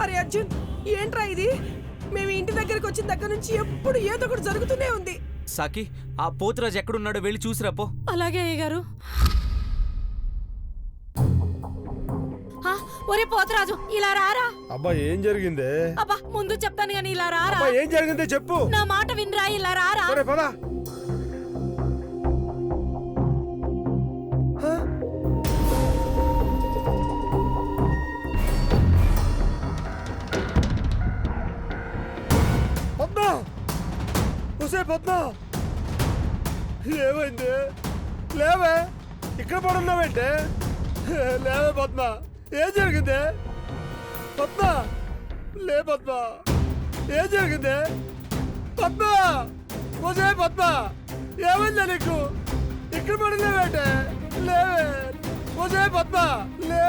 అరే అర్జున్, ఏంట్రా ఇది? మేము ఇంటి దగ్గరికి వచ్చిన దగ్గర నుంచి ఎప్పుడు ఏదో ఒకటి జరుగుతూనే ఉంది. సాకి, ఆ పోతురాజు ఎక్కడున్నాడో వెళ్ళి చూసిరాపో. అలాగే అయ్యగారు. ఒరే పోతరాజు, ఇలా రారా. అబ్బా ఏం జరిగిందే? అబ్బా ముందు చెప్తాను గాని ఇలా రారా. ఏం జరిగిందే చెప్పు. నా మాట వినరా, ఇలా రారా. పద. పద్మ, ఏమైంది? లేవే, ఇక్కడ పడున్నావేంటే? లేవే పద్మ, ఏం జరిగింది? పద్మ, లే పద్మ, ఏం జరిగింది? పద్మ, ఒసే పద్మ, ఏమైందా నీకు? ఇక్కడ పడున్నావేంటే? లేవే, ఒసే పద్మ, లే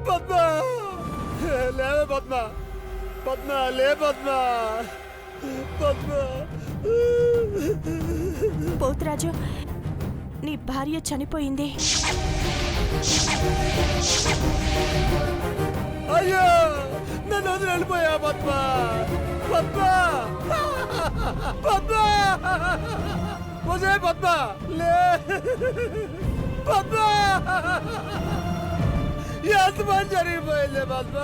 పద్మ, లేవే పద్మ, పద్మ, లే పద్మ. పోతురాజు, నీ భార్య చనిపోయింది. అయ్యో, నన్ను వదిలి వెళ్ళిపోయా పద్మ. పద్మ, పద్మ, ఒసే పద్మ, లే పద్మ, ఎంత పని జరిగిపోయింది పద్మ.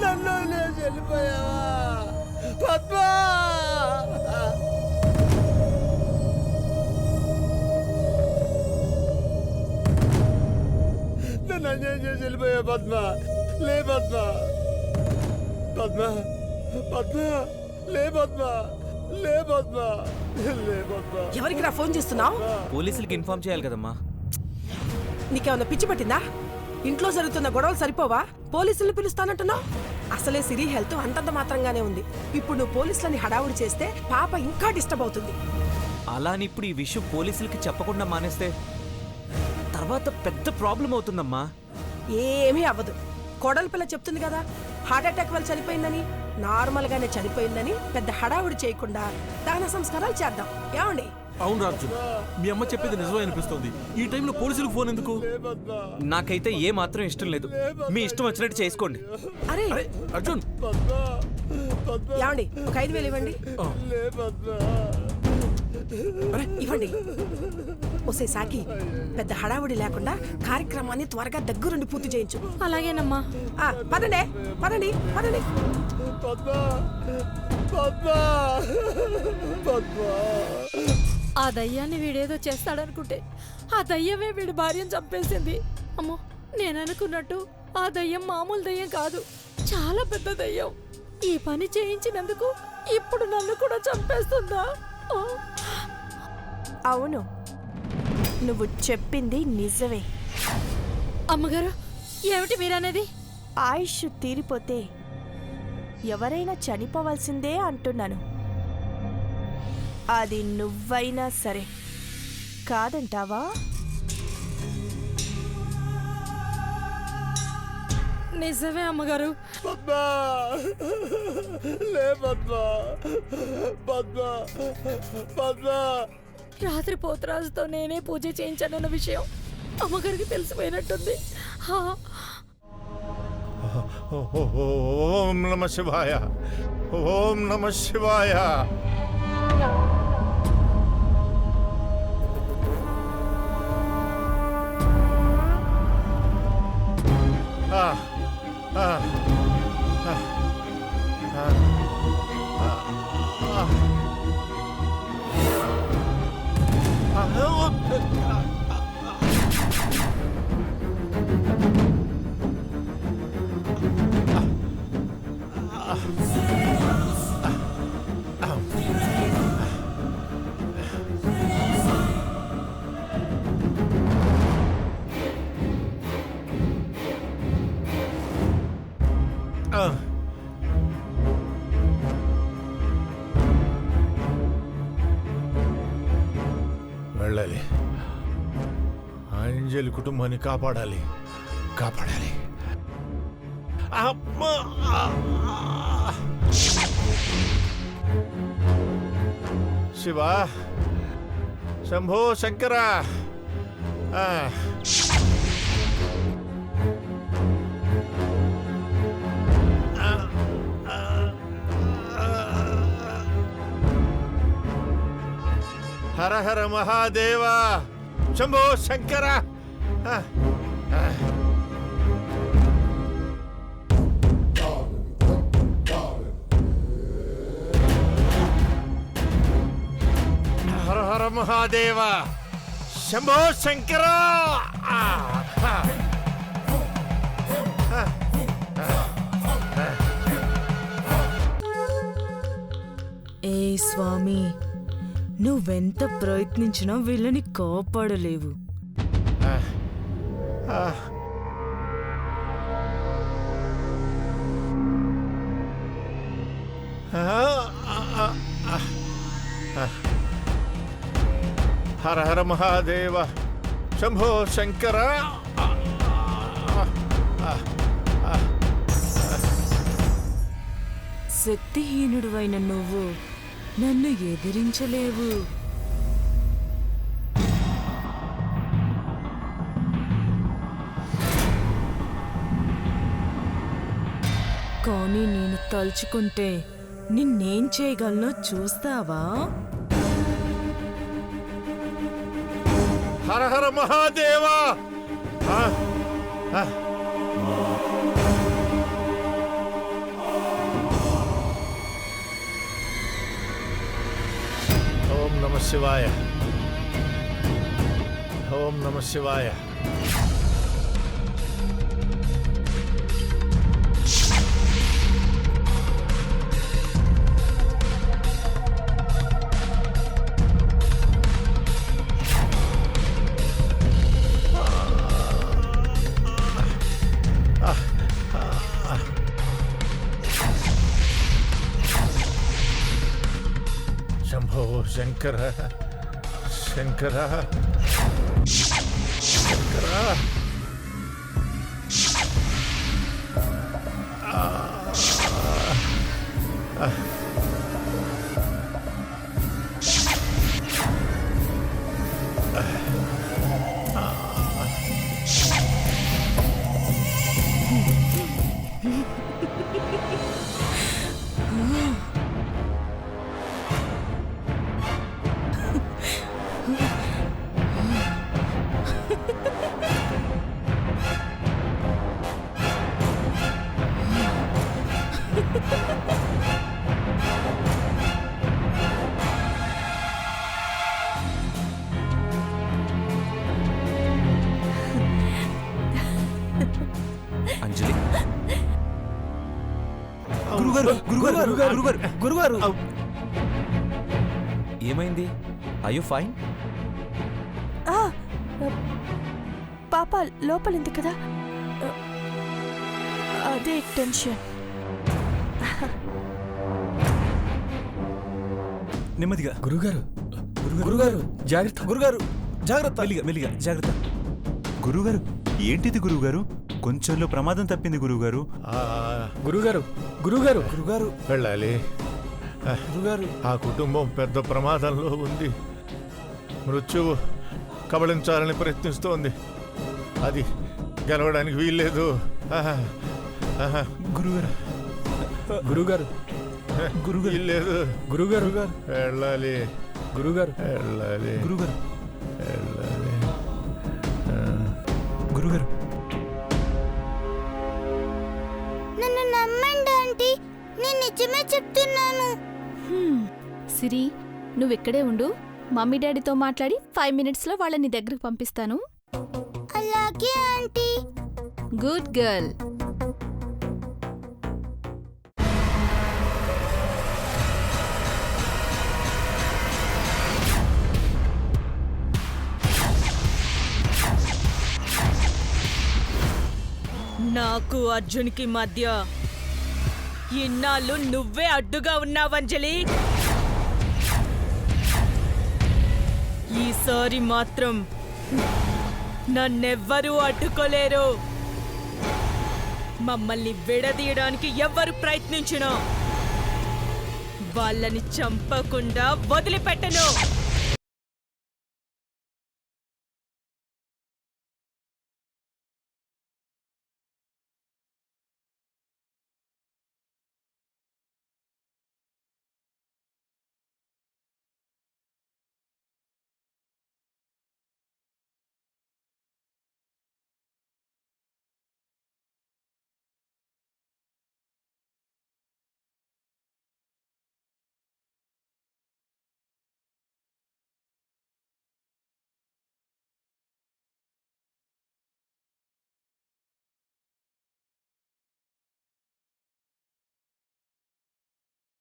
నన్ను వదిలేసి వెళ్ళిపోయావా పద్మ? నన్ను అన్యాయం చేసి వెళ్ళిపోయా పద్మ. లే పద్మ, పద్మ, పద్మ, లే పద్మ, లే పద్మ, లే పద్మ. ఎవరికి నా ఫోన్ చేస్తున్నావు? పోలీసులకి ఇన్ఫార్మ్ చేయాలి కదమ్మా. నీకేమన్నా పిచ్చి పట్టిందా? ఇంట్లో జరుగుతున్న గొడవలు సరిపోవా? పోలీసులు పిలుస్తానంటున్నావు? అసలే సిరి హెల్త్ అంతంత మాత్రంగానే ఉంది. ఇప్పుడు నువ్వు పోలీసులని హడావుడి చేస్తే పాప ఇంకా డిస్టర్బ్ అవుతుంది. అలాని ఇప్పుడు ఈ విషయం పోలీసులకి చెప్పకుండా మానేస్తే తర్వాత పెద్ద ప్రాబ్లం అవుతుందమ్మా. ఏమీ అవ్వదు. కోడలి పిల్ల చెప్తుంది కదా, హార్ట్ అటాక్ వల్ల చనిపోయిందని. నార్మల్ గానే చనిపోయిందని పెద్ద హడావుడి చేయకుండా దాన సంస్కారాలు చేద్దాం. ఏమండి? అవును రాజు, మీ అమ్మ చెప్పేది నిజమే అనిపిస్తుంది. ఈ టైంలో పోలీసులకు ఫోన్ ఎందుకు? నాకైతే ఏ మాత్రం ఇష్టం లేదు. మీ ఇష్టం వచ్చినట్టు చేసుకోండి. అరే అర్జున్, ఏమండి, ఒక 5,000 ఇవ్వండి. ఇవ్వండి. ఒసే సాకి, పెద్ద హడావుడి లేకుండా కార్యక్రమాన్ని త్వరగా దగ్గరుండి పూర్తి చేయించు. అలాగేనమ్మా. పదండి, పదండి, పదండి. ఆ దయ్యాన్ని వీడేదో చేస్తాడనుకుంటే ఆ దయ్యమే వీడి భార్యను చంపేసింది. అమ్మో, నేను అనుకున్నట్టు ఆ దయ్యం మామూలు దయ్యం కాదు, చాలా పెద్ద దయ్యం. ఈ పని చేయించినందుకు ఇప్పుడు నన్ను కూడా చంపేస్తుందా? అవును, నువ్వు చెప్పింది నిజమే. అమ్మగారు, ఏమిటి మీరనేది? ఆయుష్ తీరిపోతే ఎవరైనా చనిపోవాల్సిందే అంటున్నాను. అది నువ్వైనా సరే. కాదంటావా? నిజమే అమ్మగారు. పద్మ, లే పద్మ, పద్మ, పద్మ. రాత్రి పోతరాజుతో నేనే పూజ చేయించానన్న విషయం అమ్మగారికి తెలిసిపోయినట్టుంది. ఓం నమ శివాయ, ఓం నమ శివాయ. వెళ్ళాలి. అంజలి కుటుంబాన్ని కాపాడాలి, కాపాడాలి. శివ, శంభో శంకర. హర హర మహాదేవ శంభో శంకర హర హర మహాదేవ శంభో శంకర ఏ స్వామి, నువ్వెంత ప్రయత్నించినా వీళ్ళని కాపాడలేవు. హర హర మహాదేవ శంభో శంకర శక్తిహీనుడువైన నువ్వు నన్ను ఎదిరించలేవు. కానీ నేను తలుచుకుంటే నిన్నేం చేయగలనో చూస్తావా? హర హర మహాదేవ ఓం నమ శివాయ ఓం నమ శివాయ శంభో శంకర శంకర శంకర అంజలి గురుగారు గురుగారు గురుగారు గురుగారు ఏమైంది? I you fine? పాప లోపలింది కదా, అదే టెన్షన్. నెమ్మదిగా. గురుగారు గురుగారు జాగ్రత్త. గురుగారు జాగ్రత్త. మెల్లిగా మెల్లిగా జాగ్రత్త. గురుగారు ఏంటిది గురుగారు? కొంచెంలో ప్రమాదం తప్పింది గురుగారు. గురుగారు గురుగారు గురుగారు వెళ్ళాలి. గురుగారు ఆ కుటుంబం పెద్ద ప్రమాదంలో ఉంది. మృత్యువు కబళించాలని ప్రయత్నిస్తోంది. అది గెలవడానికి వీల్లేదు. గురుగారు గురుగారు గురుగారు వీల్లేదు. గురుగారు వెళ్ళాలి. గురుగారు వెళ్ళాలి. గురుగారు వెళ్ళాలి. గురుగారు నన్ను నమ్మండి ఆంటీ, నేను నిజమే చెప్తున్నాను. సిరి, నువ్విక్కడే ఉండు. మమ్మీ డాడీతో మాట్లాడి 5 minutesలో వాళ్ళని దగ్గరకు పంపిస్తాను. అలాగే ఆంటీ. Good girl. నాకు అర్జున్కి మధ్య ఇన్నాళ్ళు నువ్వే అడ్డుగా ఉన్నావంజలి. ఈసారి మాత్రం నన్నెవ్వరూ అడ్డుకోలేరు. మమ్మల్ని విడదీయడానికి ఎవ్వరు ప్రయత్నించినా వాళ్ళని చంపకుండా వదిలిపెట్టను.